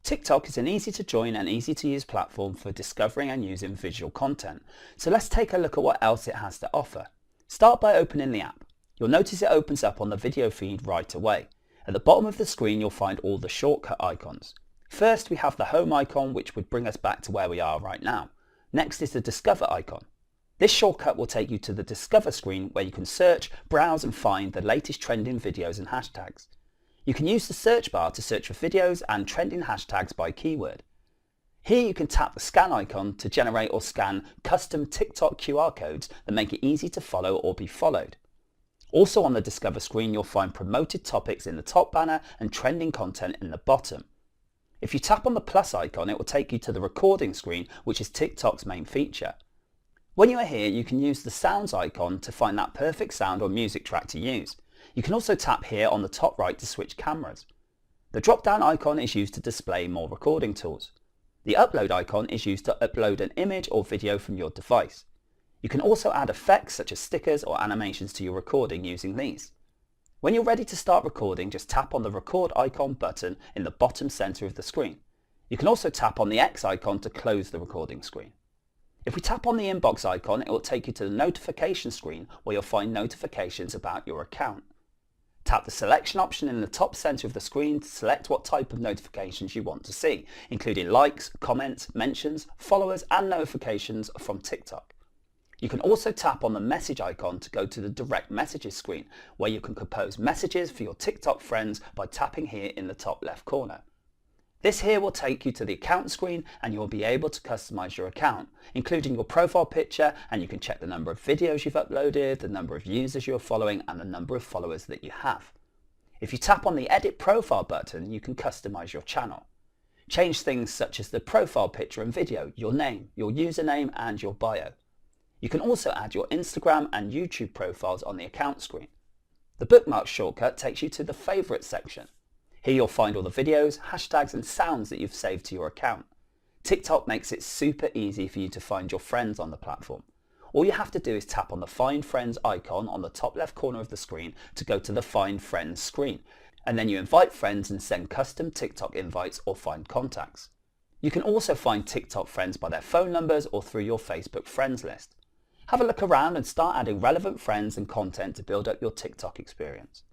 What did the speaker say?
TikTok is an easy to join and easy to use platform for discovering and using visual content. So let's take a look at what else it has to offer. Start by opening the app. You'll notice it opens up on the video feed right away. At the bottom of the screen you'll find all the shortcut icons. First we have the home icon, which would bring us back to where we are right now. Next is the discover icon. This shortcut will take you to the discover screen where you can search, browse and find the latest trending videos and hashtags. You can use the search bar to search for videos and trending hashtags by keyword. Here you can tap the scan icon to generate or scan custom TikTok QR codes that make it easy to follow or be followed. Also on the Discover screen you'll find promoted topics in the top banner and trending content in the bottom. If you tap on the plus icon it will take you to the recording screen, which is TikTok's main feature. When you are here you can use the sounds icon to find that perfect sound or music track to use. You can also tap here on the top right to switch cameras. The drop down icon is used to display more recording tools. The upload icon is used to upload an image or video from your device. You can also add effects such as stickers or animations to your recording using these. When you're ready to start recording, just tap on the record icon button in the bottom center of the screen. You can also tap on the X icon to close the recording screen. If we tap on the inbox icon, it will take you to the notification screen where you'll find notifications about your account. Tap the selection option in the top center of the screen to select what type of notifications you want to see, including likes, comments, mentions, followers and notifications from TikTok. You can also tap on the message icon to go to the direct messages screen where you can compose messages for your TikTok friends by tapping here in the top left corner. This here will take you to the account screen and you'll be able to customize your account, including your profile picture, and you can check the number of videos you've uploaded, the number of users you're following and the number of followers that you have. If you tap on the edit profile button you can customize your channel. Change things such as the profile picture and video, your name, your username and your bio. You can also add your Instagram and YouTube profiles on the account screen. The bookmark shortcut takes you to the favorites section. Here you'll find all the videos, hashtags and sounds that you've saved to your account. TikTok makes it super easy for you to find your friends on the platform. All you have to do is tap on the Find Friends icon on the top left corner of the screen to go to the Find Friends screen, and then you invite friends and send custom TikTok invites or find contacts. You can also find TikTok friends by their phone numbers or through your Facebook friends list. Have a look around and start adding relevant friends and content to build up your TikTok experience.